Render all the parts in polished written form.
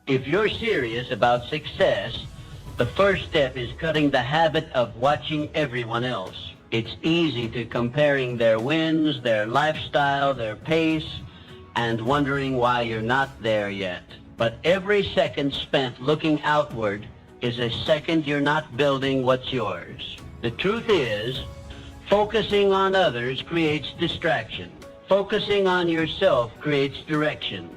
If you're serious about success, the first step is cutting the habit of watching everyone else. It's easy to comparing their wins, their lifestyle, their pace, and wondering why you're not there yet. But every second spent looking outward is a second you're not building what's yours. The truth is, focusing on others creates distraction. Focusing on yourself creates direction.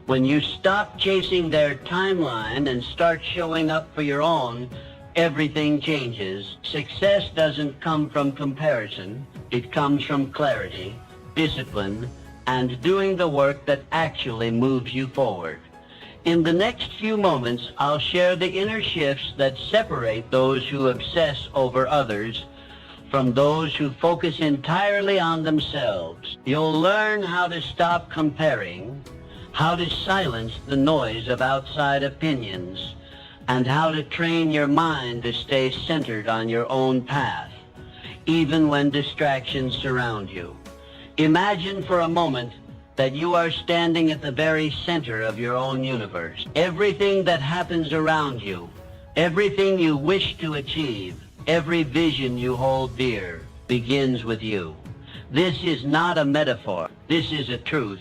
When you stop chasing their timeline and start showing up for your own, everything changes. Success doesn't come from comparison. It comes from clarity, discipline, and doing the work that actually moves you forward. In the next few moments, I'll share the inner shifts that separate those who obsess over others from those who focus entirely on themselves. You'll learn how to stop comparing, how to silence the noise of outside opinions, and how to train your mind to stay centered on your own path, even when distractions surround you. Imagine for a moment that you are standing at the very center of your own universe. Everything that happens around you, everything you wish to achieve, every vision you hold dear, begins with you. This is not a metaphor. This is a truth,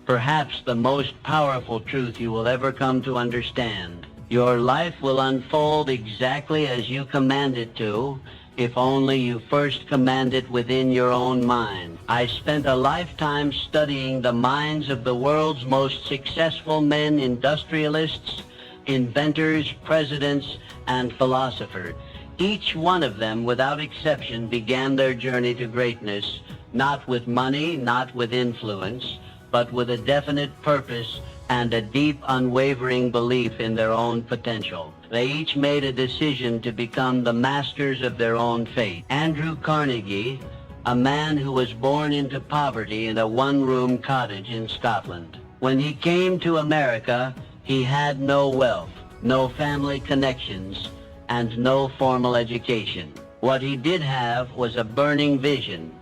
perhaps the most powerful truth you will ever come to understand. Your life will unfold exactly as you command it to, if only you first command it within your own mind. I spent a lifetime studying the minds of the world's most successful men, industrialists, inventors, presidents, and philosophers. Each one of them, without exception, began their journey to greatness, not with money, not with influence, but with a definite purpose and a deep, unwavering belief in their own potential. They each made a decision to become the masters of their own fate. Andrew Carnegie, a man who was born into poverty in a one-room cottage in Scotland. When he came to America, he had no wealth, no family connections, and no formal education. What he did have was a burning vision,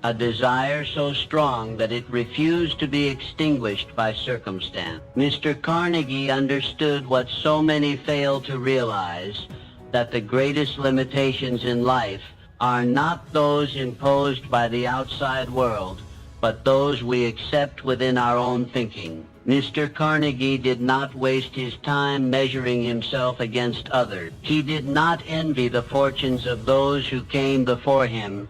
a desire so strong that it refused to be extinguished by circumstance. Mr. Carnegie understood what so many fail to realize, that the greatest limitations in life are not those imposed by the outside world, but those we accept within our own thinking. Mr. Carnegie did not waste his time measuring himself against others. He did not envy the fortunes of those who came before him,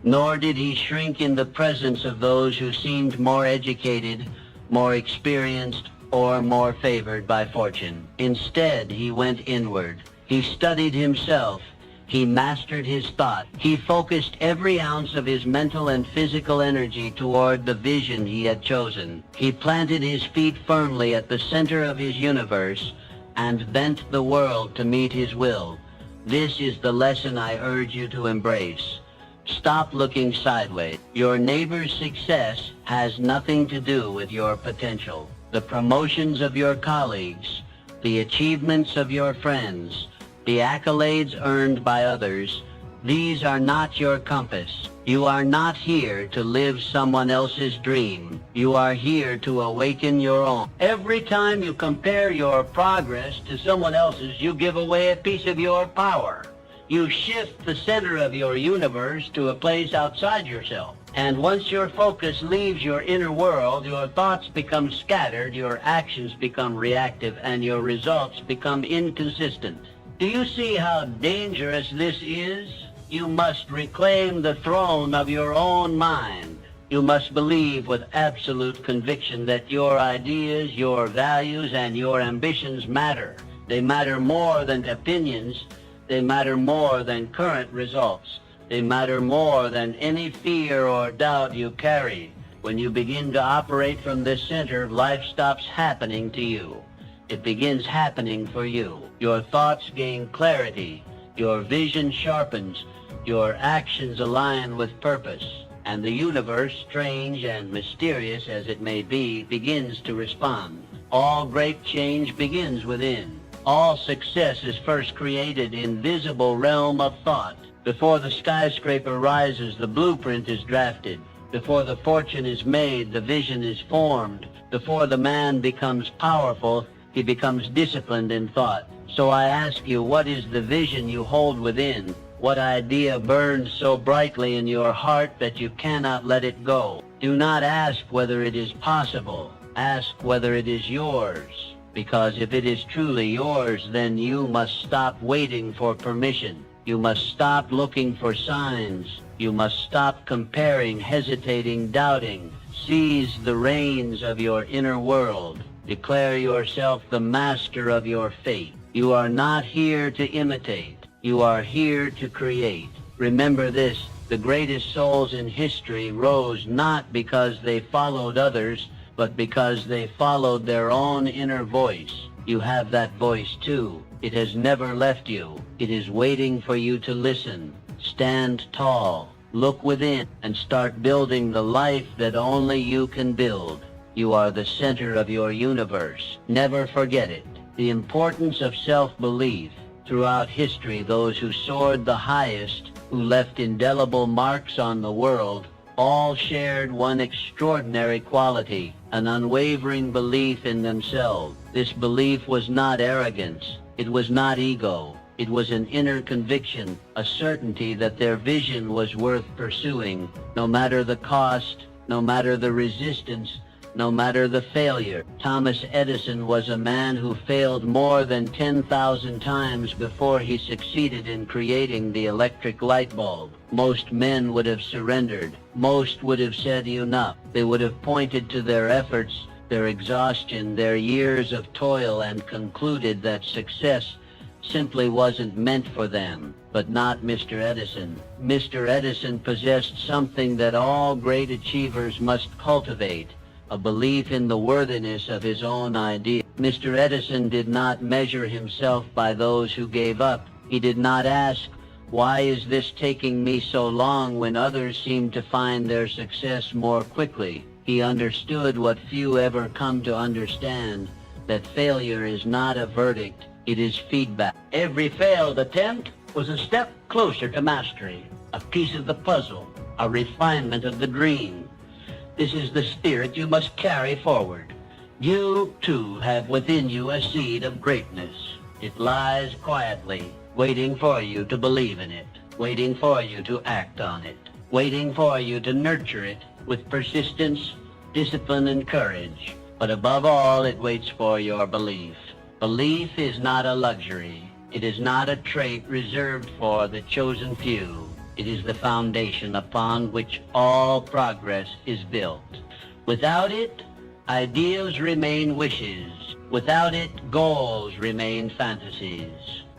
nor did he shrink in the presence of those who seemed more educated, more experienced, or more favored by fortune. Instead, he went inward. He studied himself. He mastered his thought. He focused every ounce of his mental and physical energy toward the vision he had chosen. He planted his feet firmly at the center of his universe and bent the world to meet his will. This is the lesson I urge you to embrace. Stop looking sideways. Your neighbor's success has nothing to do with your potential. The promotions of your colleagues, the achievements of your friends, the accolades earned by others, these are not your compass. You are not here to live someone else's dream. You are here to awaken your own. Every time you compare your progress to someone else's, you give away a piece of your power. You shift the center of your universe to a place outside yourself. And once your focus leaves your inner world, your thoughts become scattered, your actions become reactive, and your results become inconsistent. Do you see how dangerous this is? You must reclaim the throne of your own mind. You must believe with absolute conviction that your ideas, your values, and your ambitions matter. They matter more than opinions. They matter more than current results. They matter more than any fear or doubt you carry. When you begin to operate from this center, life stops happening to you. It begins happening for you. Your thoughts gain clarity. Your vision sharpens. Your actions align with purpose. And the universe, strange and mysterious as it may be, begins to respond. All great change begins within. All success is first created in visible realm of thought. Before the skyscraper rises, the blueprint is drafted. Before the fortune is made, the vision is formed. Before the man becomes powerful, He becomes disciplined in thought. So I ask you, what is the vision you hold within? What idea burns so brightly in your heart that you cannot let it go? Do not ask whether it is possible. Ask whether it is yours. Because if it is truly yours, then you must stop waiting for permission. You must stop looking for signs. You must stop comparing, hesitating, doubting. Seize the reins of your inner world. Declare yourself the master of your fate. You are not here to imitate. You are here to create. Remember this, the greatest souls in history rose not because they followed others, but because they followed their own inner voice. You have that voice too. It has never left you. It is waiting for you to listen. Stand tall. Look within and start building the life that only you can build. You are the center of your universe. Never forget it. The importance of self-belief. Throughout history, those who soared the highest, who left indelible marks on the world, all shared one extraordinary quality, an unwavering belief in themselves. This belief was not arrogance. It was not ego. It was an inner conviction, a certainty that their vision was worth pursuing, no matter the cost, no matter the resistance, no matter the failure. Thomas Edison was a man who failed more than 10,000 times before he succeeded in creating the electric light bulb. Most men would have surrendered. Most would have said enough. They would have pointed to their efforts, their exhaustion, their years of toil, and concluded that success simply wasn't meant for them. But not Mr. Edison. Mr. Edison possessed something that all great achievers must cultivate, a belief in the worthiness of his own idea. Mr. Edison did not measure himself by those who gave up. He did not ask, why is this taking me so long when others seem to find their success more quickly? He understood what few ever come to understand, that failure is not a verdict, it is feedback. Every failed attempt was a step closer to mastery, a piece of the puzzle, a refinement of the dream. This is the spirit you must carry forward. You, too, have within you a seed of greatness. It lies quietly, waiting for you to believe in it, waiting for you to act on it, waiting for you to nurture it with persistence, discipline, and courage. But above all, it waits for your belief. Belief is not a luxury. It is not a trait reserved for the chosen few. It is the foundation upon which all progress is built. Without it, ideas remain wishes. Without it, goals remain fantasies.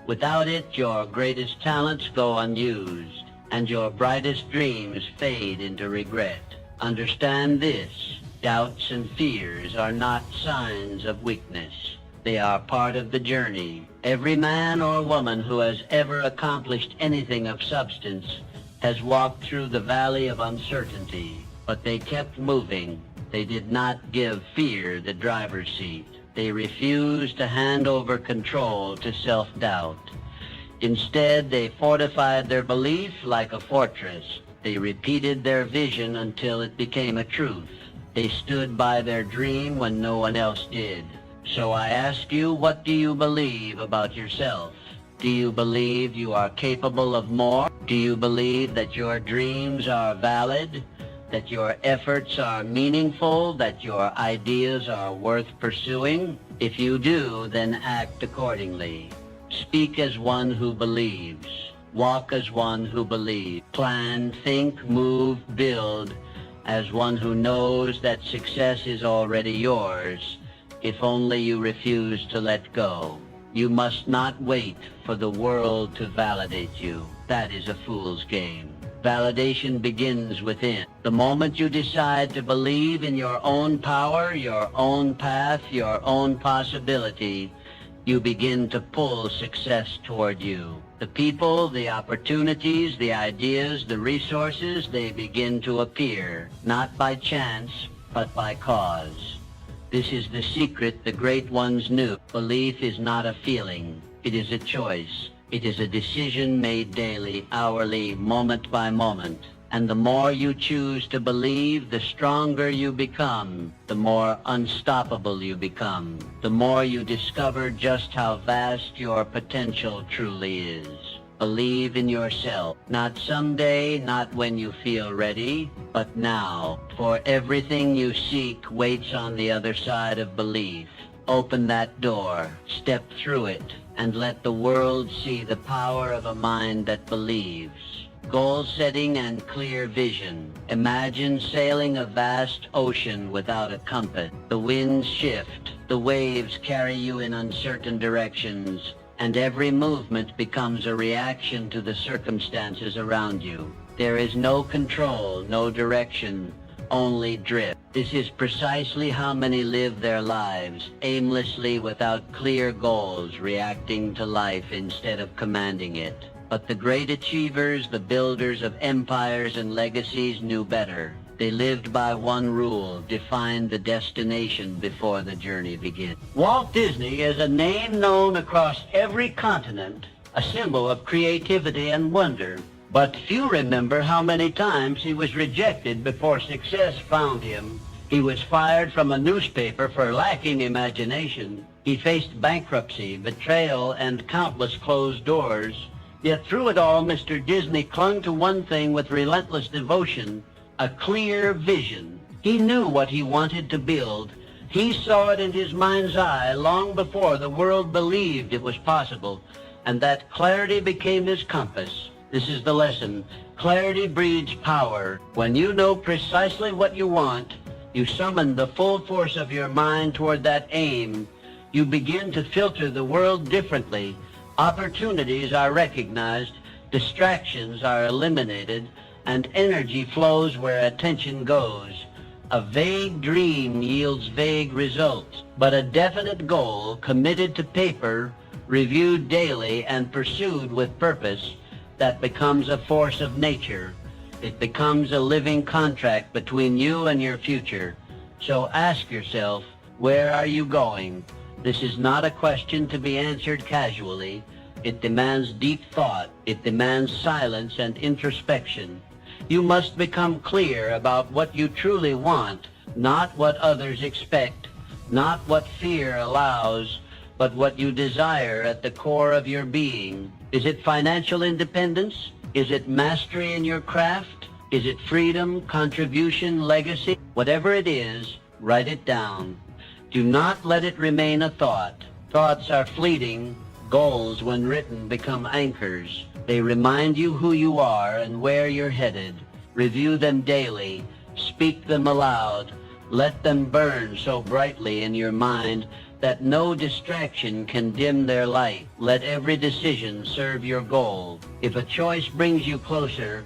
Without it, your greatest talents go unused, and your brightest dreams fade into regret. Understand this: doubts and fears are not signs of weakness. They are part of the journey. Every man or woman who has ever accomplished anything of substance has walked through the valley of uncertainty, but they kept moving. They did not give fear the driver's seat. They refused to hand over control to self-doubt. Instead, they fortified their belief like a fortress. They repeated their vision until it became a truth. They stood by their dream when no one else did. So I ask you, what do you believe about yourself? Do you believe you are capable of more? Do you believe that your dreams are valid? That your efforts are meaningful? That your ideas are worth pursuing? If you do, then act accordingly. Speak as one who believes. Walk as one who believes. Plan, think, move, build as one who knows that success is already yours, if only you refuse to let go. You must not wait for the world to validate you. That is a fool's game. Validation begins within. The moment you decide to believe in your own power, your own path, your own possibility, you begin to pull success toward you. The people, the opportunities, the ideas, the resources, they begin to appear, not by chance, but by cause. This is the secret the great ones knew. Belief is not a feeling. It is a choice. It is a decision made daily, hourly, moment by moment. And the more you choose to believe, the stronger you become, the more unstoppable you become, the more you discover just how vast your potential truly is. Believe in yourself, not someday, not when you feel ready, but now, for everything you seek waits on the other side of belief. Open that door, step through it, and let the world see the power of a mind that believes. Goal setting and clear vision. Imagine sailing a vast ocean without a compass. The winds shift, the waves carry you in uncertain directions, and every movement becomes a reaction to the circumstances around you. There is no control, no direction, only drift. This is precisely how many live their lives, aimlessly without clear goals, reacting to life instead of commanding it. But the great achievers, the builders of empires and legacies knew better. They lived by one rule: define the destination before the journey begins. Walt Disney is a name known across every continent, a symbol of creativity and wonder. But few remember how many times he was rejected before success found him. He was fired from a newspaper for lacking imagination. He faced bankruptcy, betrayal, and countless closed doors. Yet through it all, Mr. Disney clung to one thing with relentless devotion: a clear vision. He knew what he wanted to build. He saw it in his mind's eye long before the world believed it was possible, and that clarity became his compass. This is the lesson. Clarity breeds power. When you know precisely what you want, you summon the full force of your mind toward that aim. You begin to filter the world differently. Opportunities are recognized, distractions are eliminated, and energy flows where attention goes. A vague dream yields vague results, but a definite goal, committed to paper, reviewed daily, and pursued with purpose, that becomes a force of nature. It becomes a living contract between you and your future. So ask yourself, where are you going? This is not a question to be answered casually. It demands deep thought. It demands silence and introspection. You must become clear about what you truly want, not what others expect, not what fear allows, but what you desire at the core of your being. Is it financial independence? Is it mastery in your craft? Is it freedom, contribution, legacy? Whatever it is, write it down. Do not let it remain a thought. Thoughts are fleeting. Goals, when written, become anchors. They remind you who you are and where you're headed. Review them daily. Speak them aloud. Let them burn so brightly in your mind that no distraction can dim their light. Let every decision serve your goal. If a choice brings you closer,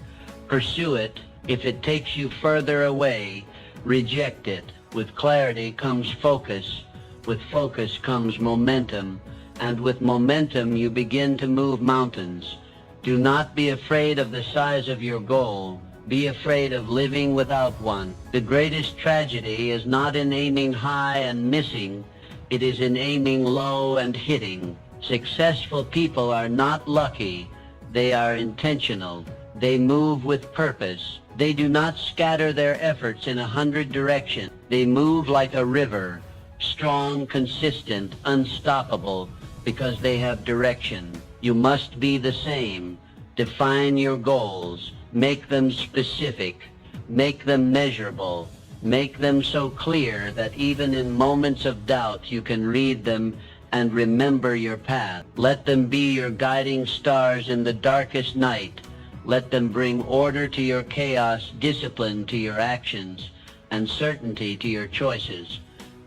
pursue it. If it takes you further away, reject it. With clarity comes focus. With focus comes momentum. And with momentum you begin to move mountains. Do not be afraid of the size of your goal. Be afraid of living without one. The greatest tragedy is not in aiming high and missing. It is in aiming low and hitting. Successful people are not lucky. They are intentional. They move with purpose. They do not scatter their efforts in 100 directions. They move like a river, strong, consistent, unstoppable, because they have direction. You must be the same. Define your goals. Make them specific. Make them measurable. Make them so clear that even in moments of doubt you can read them and remember your path. Let them be your guiding stars in the darkest night. Let them bring order to your chaos, discipline to your actions, and certainty to your choices.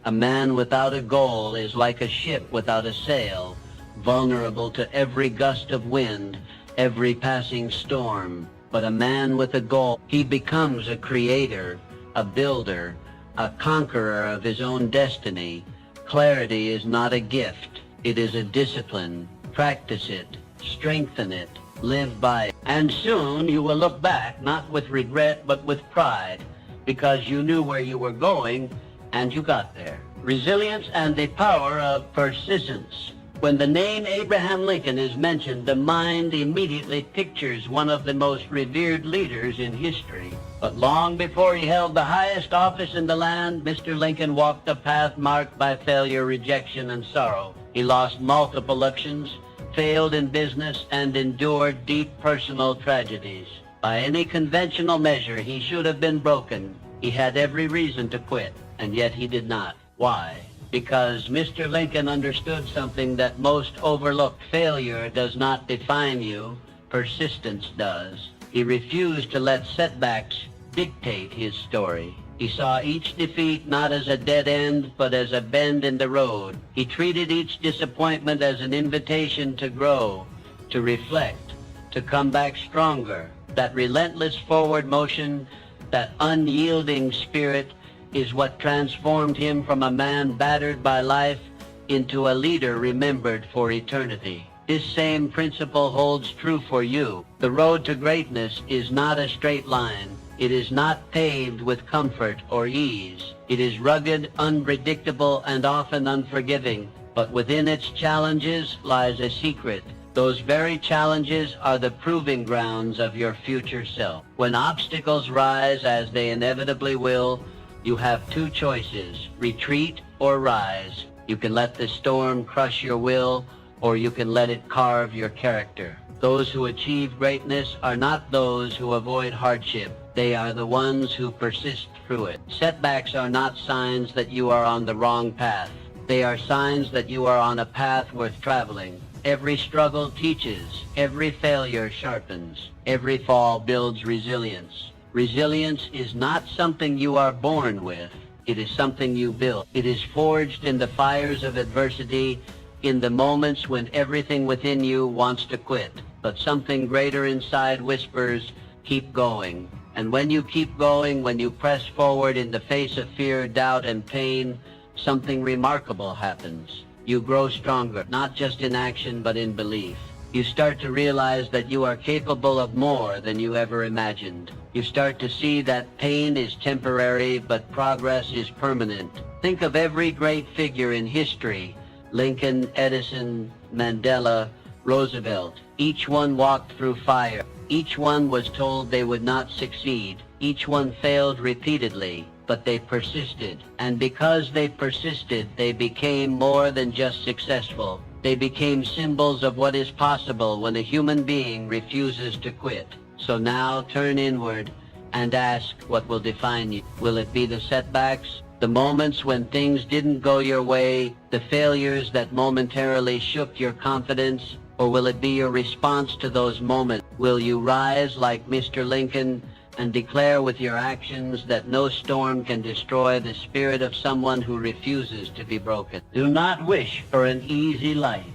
A man without a goal is like a ship without a sail, vulnerable to every gust of wind, every passing storm. But a man with a goal, he becomes a creator, a builder, a conqueror of his own destiny. Clarity is not a gift. It is a discipline. Practice it. Strengthen it. Live by it. And soon you will look back, not with regret, but with pride, because you knew where you were going and you got there. Resilience and the power of persistence. When the name Abraham Lincoln is mentioned, the mind immediately pictures one of the most revered leaders in history. But long before he held the highest office in the land, Mr. Lincoln walked a path marked by failure, rejection, and sorrow. He lost multiple elections, failed in business, and endured deep personal tragedies. By any conventional measure, he should have been broken. He had every reason to quit, and yet he did not. Why? Because Mr. Lincoln understood something that most overlook. Failure does not define you, persistence does. He refused to let setbacks dictate his story. He saw each defeat not as a dead end, but as a bend in the road. He treated each disappointment as an invitation to grow, to reflect, to come back stronger. That relentless forward motion, that unyielding spirit, is what transformed him from a man battered by life into a leader remembered for eternity. This same principle holds true for you. The road to greatness is not a straight line. It is not paved with comfort or ease. It is rugged, unpredictable, and often unforgiving. But within its challenges lies a secret. Those very challenges are the proving grounds of your future self. When obstacles rise, as they inevitably will, you have two choices: retreat or rise. You can let the storm crush your will, or you can let it carve your character. Those who achieve greatness are not those who avoid hardship. They are the ones who persist through it. Setbacks are not signs that you are on the wrong path. They are signs that you are on a path worth traveling. Every struggle teaches. Every failure sharpens. Every fall builds resilience. Resilience is not something you are born with. It is something you build. It is forged in the fires of adversity, in the moments when everything within you wants to quit. But something greater inside whispers, keep going. And when you keep going, when you press forward in the face of fear, doubt, and pain, something remarkable happens. You grow stronger, not just in action, but in belief. You start to realize that you are capable of more than you ever imagined. You start to see that pain is temporary, but progress is permanent. Think of every great figure in history: Lincoln, Edison, Mandela, Roosevelt. Each one walked through fire. Each one was told they would not succeed. Each one failed repeatedly, but they persisted. And because they persisted, they became more than just successful. They became symbols of what is possible when a human being refuses to quit. So now turn inward and ask, what will define you? Will it be the setbacks, the moments when things didn't go your way, the failures that momentarily shook your confidence? Or will it be your response to those moments? Will you rise like Mr. Lincoln and declare with your actions that no storm can destroy the spirit of someone who refuses to be broken? Do not wish for an easy life.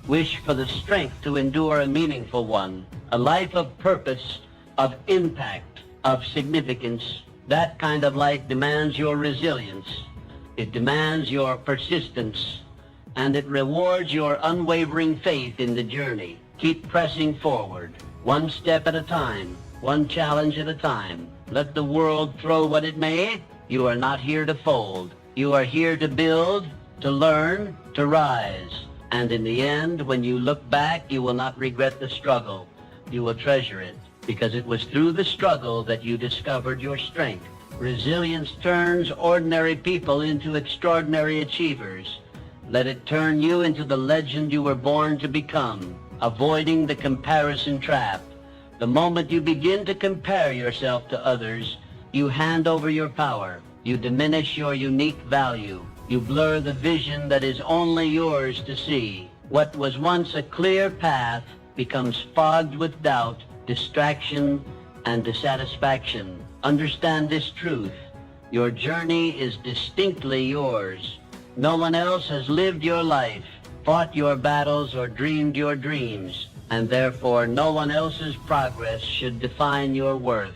Wish for the strength to endure a meaningful one, a life of purpose, of impact, of significance. That kind of life demands your resilience. It demands your persistence, and it rewards your unwavering faith in the journey. Keep pressing forward, one step at a time, one challenge at a time. Let the world throw what it may. You are not here to fold. You are here to build, to learn, to rise. And in the end, when you look back, you will not regret the struggle. You will treasure it, because it was through the struggle that you discovered your strength. Resilience turns ordinary people into extraordinary achievers. Let it turn you into the legend you were born to become, avoiding the comparison trap. The moment you begin to compare yourself to others, you hand over your power. You diminish your unique value. You blur the vision that is only yours to see. What was once a clear path becomes fogged with doubt, distraction, and dissatisfaction. Understand this truth. Your journey is distinctly yours. No one else has lived your life, fought your battles, or dreamed your dreams, and therefore no one else's progress should define your worth.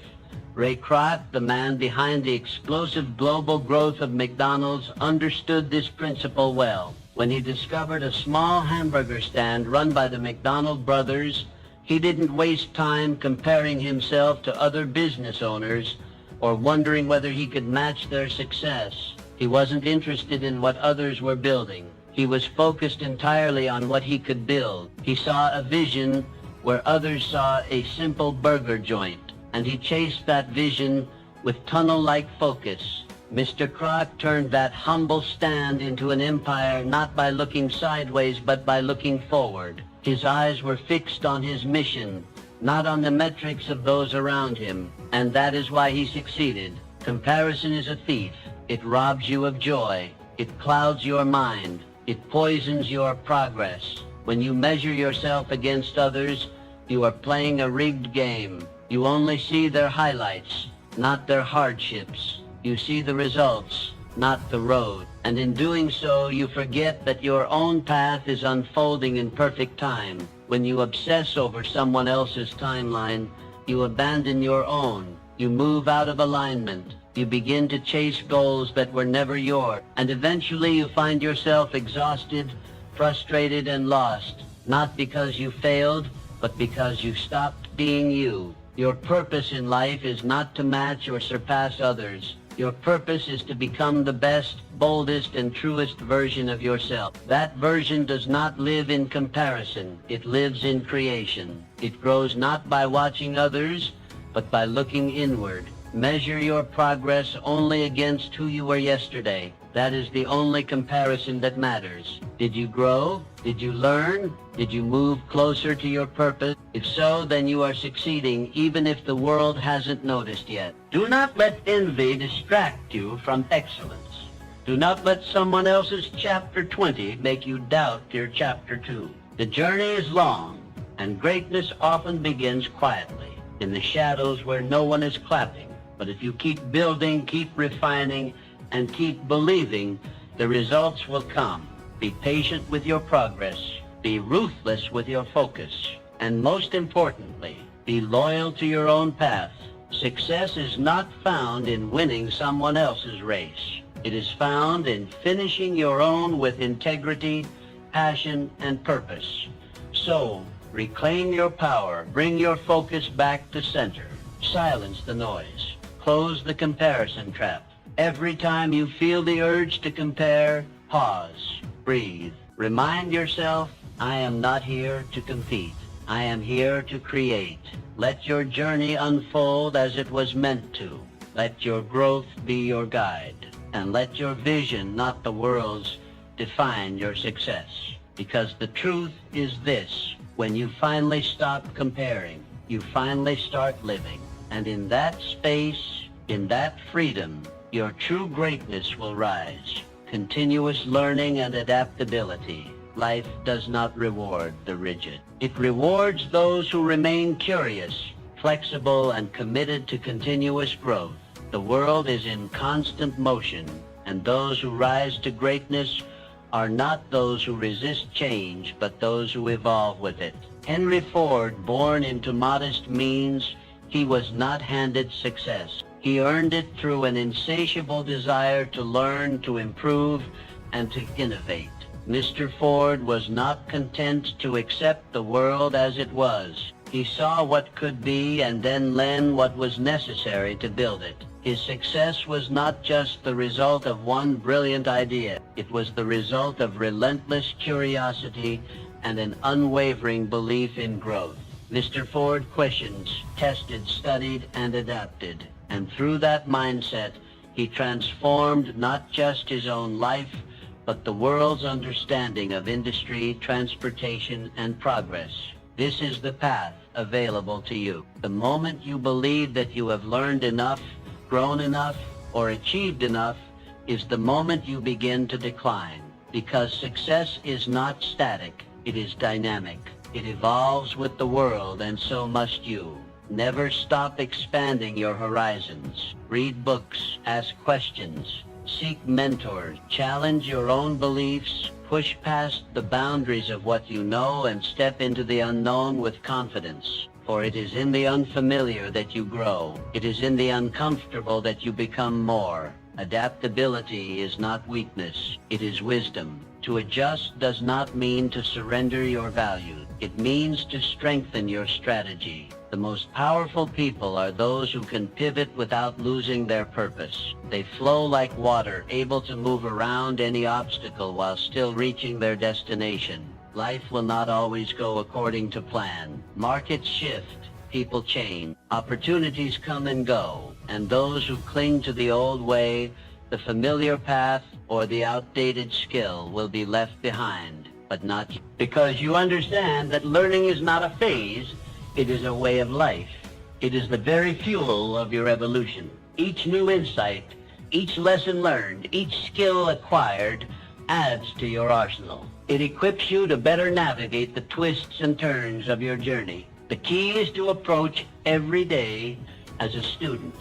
Ray Kroc, the man behind the explosive global growth of McDonald's, understood this principle well. When he discovered a small hamburger stand run by the McDonald brothers, he didn't waste time comparing himself to other business owners or wondering whether he could match their success. He wasn't interested in what others were building. He was focused entirely on what he could build. He saw a vision where others saw a simple burger joint, and he chased that vision with tunnel-like focus. Mr. Kroc turned that humble stand into an empire not by looking sideways but by looking forward. His eyes were fixed on his mission, not on the metrics of those around him, and that is why he succeeded. Comparison is a thief. It robs you of joy. It clouds your mind. It poisons your progress. When you measure yourself against others, you are playing a rigged game. You only see their highlights, not their hardships. You see the results, not the road. And in doing so, you forget that your own path is unfolding in perfect time. When you obsess over someone else's timeline, you abandon your own. You move out of alignment. You begin to chase goals that were never yours. And eventually you find yourself exhausted, frustrated, and lost. Not because you failed, but because you stopped being you. Your purpose in life is not to match or surpass others. Your purpose is to become the best, boldest, and truest version of yourself. That version does not live in comparison. It lives in creation. It grows not by watching others, but by looking inward. Measure your progress only against who you were yesterday. That is the only comparison that matters. Did you grow? Did you learn? Did you move closer to your purpose? If so, then you are succeeding, even if the world hasn't noticed yet. Do not let envy distract you from excellence. Do not let someone else's chapter 20 make you doubt your chapter 2. The journey is long, and greatness often begins quietly, in the shadows where no one is clapping. But if you keep building, keep refining, and keep believing, the results will come. Be patient with your progress. Be ruthless with your focus. And most importantly, be loyal to your own path. Success is not found in winning someone else's race. It is found in finishing your own with integrity, passion, and purpose. So, reclaim your power. Bring your focus back to center. Silence the noise. Close the comparison trap. Every time you feel the urge to compare, pause, breathe. Remind yourself, I am not here to compete. I am here to create. Let your journey unfold as it was meant to. Let your growth be your guide. And let your vision, not the world's, define your success. Because the truth is this: when you finally stop comparing, you finally start living. And in that space, in that freedom, your true greatness will rise. Continuous learning and adaptability. Life does not reward the rigid. It rewards those who remain curious, flexible, and committed to continuous growth. The world is in constant motion, and those who rise to greatness are not those who resist change, but those who evolve with it. Henry Ford, born into modest means, he was not handed success. He earned it through an insatiable desire to learn, to improve, and to innovate. Mr. Ford was not content to accept the world as it was. He saw what could be and then learned what was necessary to build it. His success was not just the result of one brilliant idea. It was the result of relentless curiosity and an unwavering belief in growth. Mr. Ford questioned, tested, studied, and adapted. And through that mindset, he transformed not just his own life, but the world's understanding of industry, transportation, and progress. This is the path available to you. The moment you believe that you have learned enough, grown enough, or achieved enough, is the moment you begin to decline. Because success is not static, it is dynamic. It evolves with the world, and so must you. Never stop expanding your horizons. Read books, ask questions, seek mentors, challenge your own beliefs, push past the boundaries of what you know, and step into the unknown with confidence. For it is in the unfamiliar that you grow. It is in the uncomfortable that you become more. Adaptability is not weakness, it is wisdom. To adjust does not mean to surrender your values. It means to strengthen your strategy. The most powerful people are those who can pivot without losing their purpose. They flow like water, able to move around any obstacle while still reaching their destination. Life will not always go according to plan. Markets shift, people change, opportunities come and go, and those who cling to the old way, the familiar path, or the outdated skill will be left behind, but not you. Because you understand that learning is not a phase, it is a way of life. It is the very fuel of your evolution. Each new insight, each lesson learned, each skill acquired adds to your arsenal. It equips you to better navigate the twists and turns of your journey. The key is to approach every day as a student,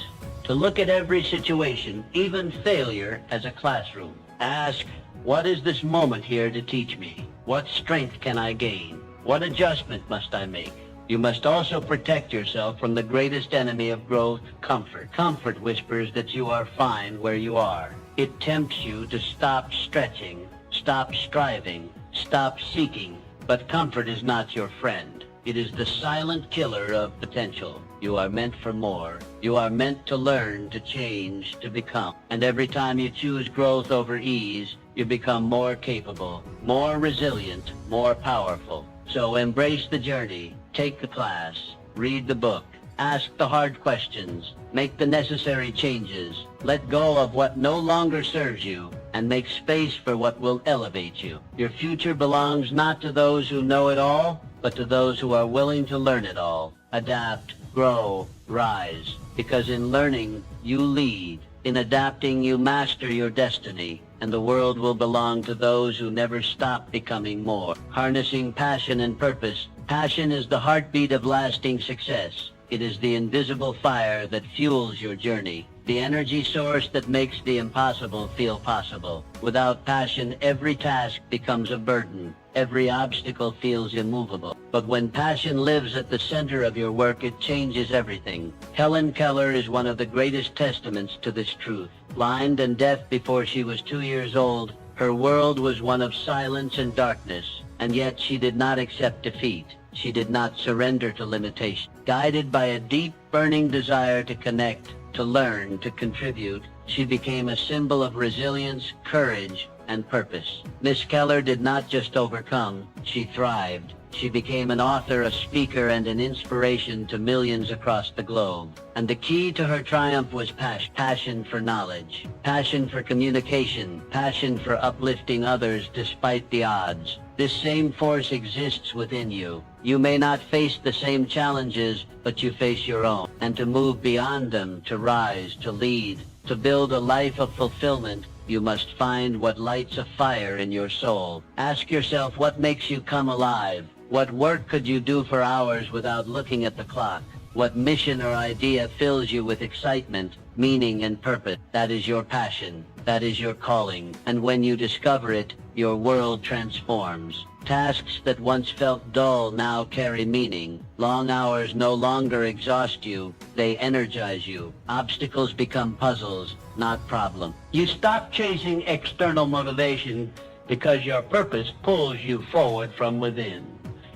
to look at every situation, even failure, as a classroom. Ask, what is this moment here to teach me? What strength can I gain? What adjustment must I make? You must also protect yourself from the greatest enemy of growth, comfort. Comfort whispers that you are fine where you are. It tempts you to stop stretching, stop striving, stop seeking. But comfort is not your friend. It is the silent killer of potential. You are meant for more. You are meant to learn, to change, to become. And every time you choose growth over ease, you become more capable, more resilient, more powerful. So embrace the journey, take the class, read the book, ask the hard questions, make the necessary changes, let go of what no longer serves you, and make space for what will elevate you. Your future belongs not to those who know it all, but to those who are willing to learn it all. Adapt, grow, rise, because in learning, you lead. In adapting, you master your destiny, and the world will belong to those who never stop becoming more. Harnessing passion and purpose. Passion is the heartbeat of lasting success. It is the invisible fire that fuels your journey, the energy source that makes the impossible feel possible. Without passion, every task becomes a burden. Every obstacle feels immovable. But when passion lives at the center of your work, it changes everything. Helen Keller is one of the greatest testaments to this truth. Blind and deaf before she was 2 years old, her world was one of silence and darkness. And yet she did not accept defeat. She did not surrender to limitation. Guided by a deep, burning desire to connect, to learn, to contribute, she became a symbol of resilience, courage, and purpose. Miss Keller did not just overcome, she thrived. She became an author, a speaker, and an inspiration to millions across the globe. And the key to her triumph was passion. Passion for knowledge, passion for communication, passion for uplifting others despite the odds. This same force exists within you. You may not face the same challenges, but you face your own. And to move beyond them, to rise, to lead, to build a life of fulfillment, you must find what lights a fire in your soul. Ask yourself, what makes you come alive? What work could you do for hours without looking at the clock? What mission or idea fills you with excitement, meaning, and purpose? That is your passion. That is your calling. And when you discover it, your world transforms. Tasks that once felt dull now carry meaning. Long hours no longer exhaust you. They energize you. Obstacles become puzzles, not problems. You stop chasing external motivation because your purpose pulls you forward from within.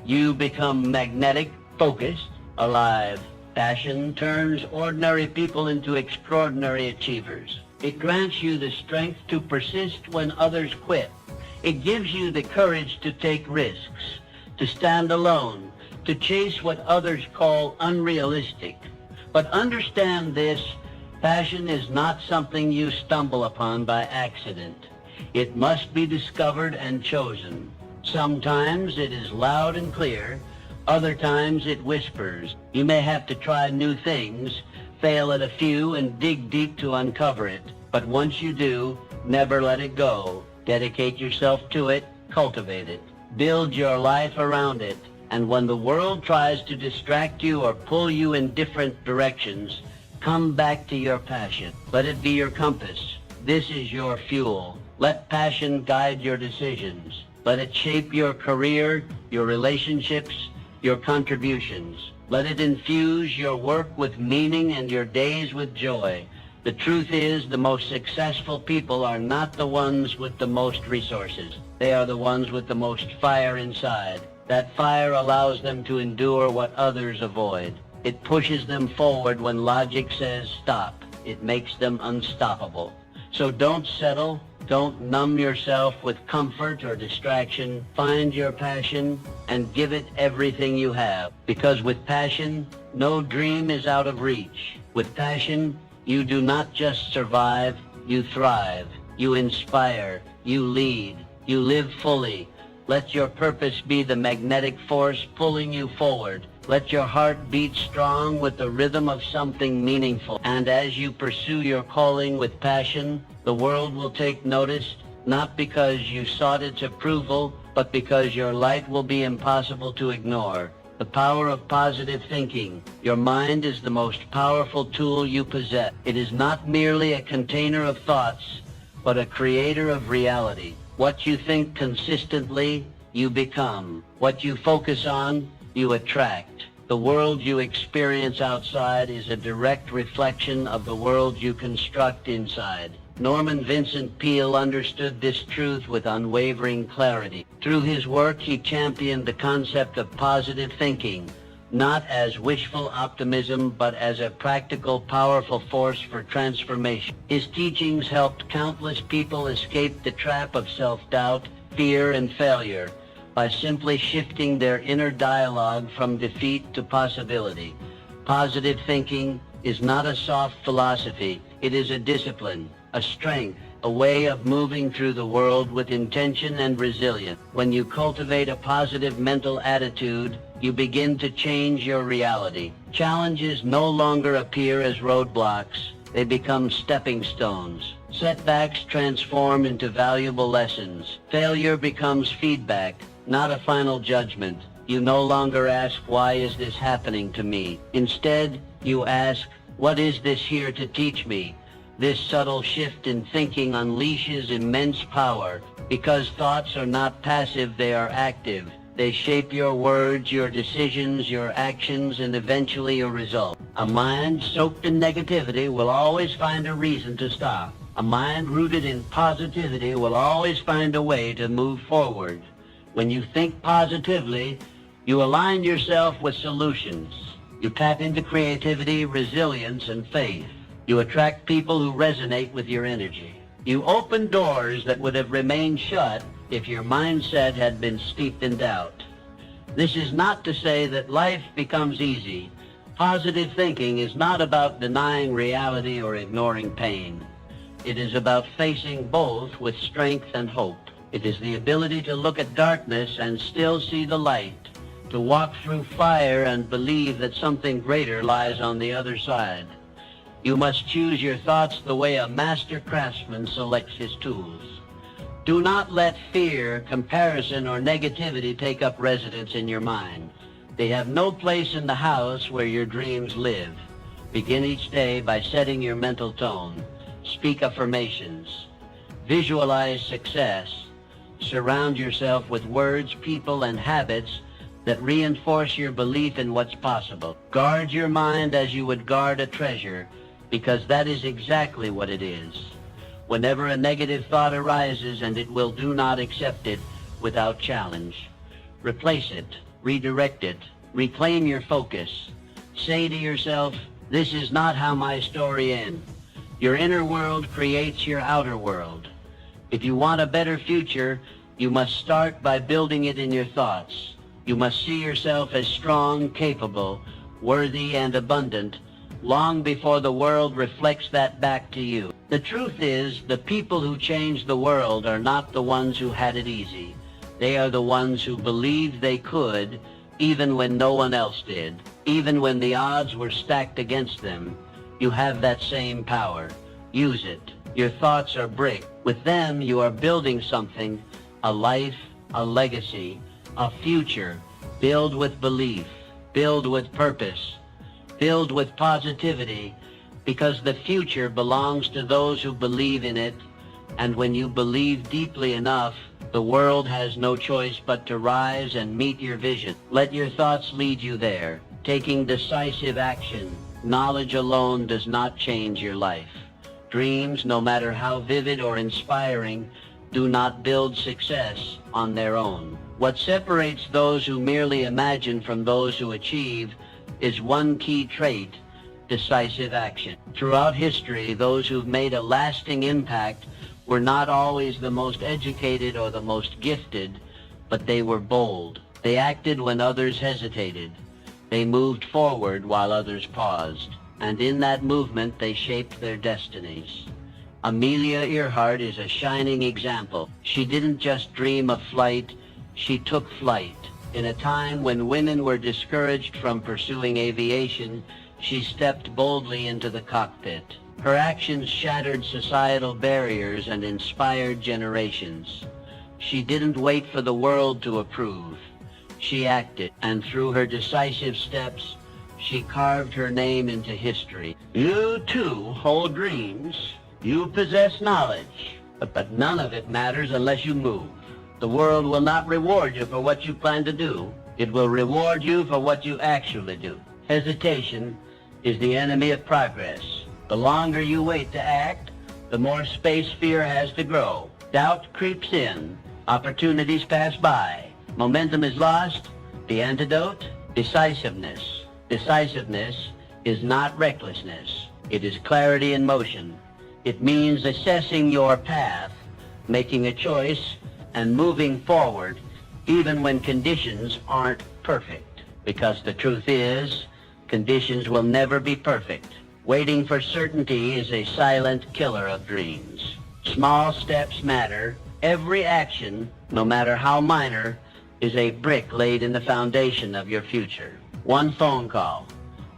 You become magnetic, focused, alive. Passion turns ordinary people into extraordinary achievers. It grants you the strength to persist when others quit. It gives you the courage to take risks, to stand alone, to chase what others call unrealistic. But understand this, passion is not something you stumble upon by accident. It must be discovered and chosen. Sometimes it is loud and clear, other times it whispers. You may have to try new things, fail at a few, and dig deep to uncover it. But once you do, never let it go. Dedicate yourself to it, cultivate it. Build your life around it. And when the world tries to distract you or pull you in different directions, come back to your passion. Let it be your compass. This is your fuel. Let passion guide your decisions. Let it shape your career, your relationships, your contributions. Let it infuse your work with meaning and your days with joy. The truth is, the most successful people are not the ones with the most resources. They are the ones with the most fire inside. That fire allows them to endure what others avoid. It pushes them forward when logic says stop. It makes them unstoppable. So don't settle. Don't numb yourself with comfort or distraction. Find your passion and give it everything you have. Because with passion, no dream is out of reach. With passion, you do not just survive, you thrive. You inspire, you lead, you live fully. Let your purpose be the magnetic force pulling you forward. Let your heart beat strong with the rhythm of something meaningful. And as you pursue your calling with passion, the world will take notice, not because you sought its approval, but because your light will be impossible to ignore. The power of positive thinking. Your mind is the most powerful tool you possess. It is not merely a container of thoughts, but a creator of reality. What you think consistently, you become. What you focus on, you attract. The world you experience outside is a direct reflection of the world you construct inside. Norman Vincent Peale understood this truth with unwavering clarity. Through his work, he championed the concept of positive thinking, not as wishful optimism, but as a practical, powerful force for transformation. His teachings helped countless people escape the trap of self-doubt, fear, and failure by simply shifting their inner dialogue from defeat to possibility. Positive thinking is not a soft philosophy. It is a discipline, a strength, a way of moving through the world with intention and resilience. When you cultivate a positive mental attitude, you begin to change your reality. Challenges no longer appear as roadblocks. They become stepping stones. Setbacks transform into valuable lessons. Failure becomes feedback, not a final judgment. You no longer ask, why is this happening to me? Instead, you ask, what is this here to teach me? This subtle shift in thinking unleashes immense power. Because thoughts are not passive, they are active. They shape your words, your decisions, your actions, and eventually your results. A mind soaked in negativity will always find a reason to stop. A mind rooted in positivity will always find a way to move forward. When you think positively, you align yourself with solutions. You tap into creativity, resilience, and faith. You attract people who resonate with your energy. You open doors that would have remained shut if your mindset had been steeped in doubt. This is not to say that life becomes easy. Positive thinking is not about denying reality or ignoring pain. It is about facing both with strength and hope. It is the ability to look at darkness and still see the light, to walk through fire and believe that something greater lies on the other side. You must choose your thoughts the way a master craftsman selects his tools. Do not let fear, comparison, or negativity take up residence in your mind. They have no place in the house where your dreams live. Begin each day by setting your mental tone. Speak affirmations. Visualize success. Surround yourself with words, people, and habits that reinforce your belief in what's possible. Guard your mind as you would guard a treasure, because that is exactly what it is. Whenever a negative thought arises, and it will, do not accept it without challenge. Replace it, redirect it, reclaim your focus. Say to yourself, this is not how my story ends. Your inner world creates your outer world. If you want a better future, you must start by building it in your thoughts. You must see yourself as strong, capable, worthy, and abundant, long before the world reflects that back to you. The truth is, the people who change the world are not the ones who had it easy. They are the ones who believed they could, even when no one else did, even when the odds were stacked against them. You have that same power. Use it. Your thoughts are brick. With them, you are building something, a life, a legacy, a future. Build with belief. Build with purpose. Build with positivity, because the future belongs to those who believe in it, and when you believe deeply enough, the world has no choice but to rise and meet your vision. Let your thoughts lead you there, taking decisive action. Knowledge alone does not change your life. Dreams, no matter how vivid or inspiring, do not build success on their own. What separates those who merely imagine from those who achieve is one key trait: decisive action. Throughout history, those who've made a lasting impact were not always the most educated or the most gifted, but they were bold. They acted when others hesitated. They moved forward while others paused. And in that movement, they shaped their destinies. Amelia Earhart is a shining example. She didn't just dream of flight, she took flight. In a time when women were discouraged from pursuing aviation, she stepped boldly into the cockpit. Her actions shattered societal barriers and inspired generations. She didn't wait for the world to approve. She acted, and through her decisive steps, she carved her name into history. You too hold dreams. You possess knowledge, but none of it matters unless you move. The world will not reward you for what you plan to do. It will reward you for what you actually do. Hesitation is the enemy of progress. The longer you wait to act, the more space fear has to grow. Doubt creeps in. Opportunities pass by. Momentum is lost. The antidote? Decisiveness. Decisiveness is not recklessness. It is clarity in motion. It means assessing your path, making a choice, and moving forward even when conditions aren't perfect. Because the truth is, conditions will never be perfect. Waiting for certainty is a silent killer of dreams. Small steps matter. Every action, no matter how minor, is a brick laid in the foundation of your future. One phone call,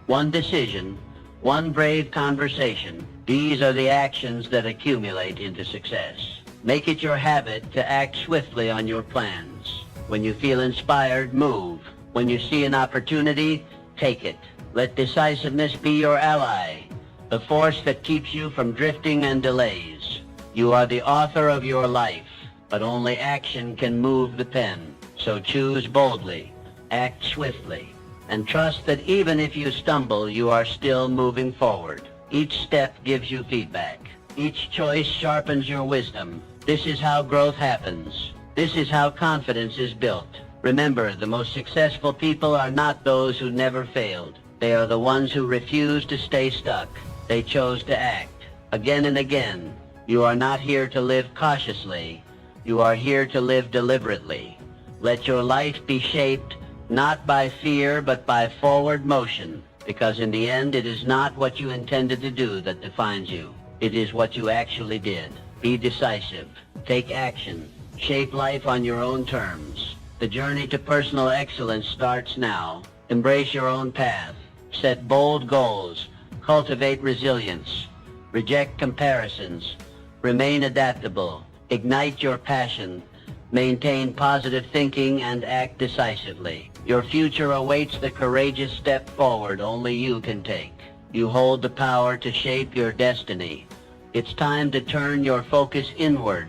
one decision, one brave conversation. These are the actions that accumulate into success. Make it your habit to act swiftly on your plans. When you feel inspired, move. When you see an opportunity, take it. Let decisiveness be your ally, the force that keeps you from drifting and delays. You are the author of your life, but only action can move the pen. So choose boldly, act swiftly, and trust that even if you stumble, you are still moving forward. Each step gives you feedback. Each choice sharpens your wisdom. This is how growth happens. This is how confidence is built. Remember, the most successful people are not those who never failed. They are the ones who refused to stay stuck. They chose to act. Again and again. You are not here to live cautiously. You are here to live deliberately. Let your life be shaped not by fear, but by forward motion. Because in the end, it is not what you intended to do that defines you. It is what you actually did. Be decisive. Take action. Shape life on your own terms. The journey to personal excellence starts now. Embrace your own path. Set bold goals. Cultivate resilience. Reject comparisons. Remain adaptable. Ignite your passion. Maintain positive thinking and act decisively. Your future awaits the courageous step forward only you can take. You hold the power to shape your destiny. It's time to turn your focus inward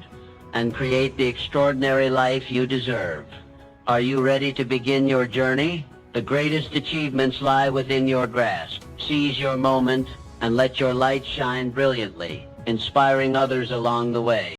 and create the extraordinary life you deserve. Are you ready to begin your journey? The greatest achievements lie within your grasp. Seize your moment and let your light shine brilliantly, inspiring others along the way.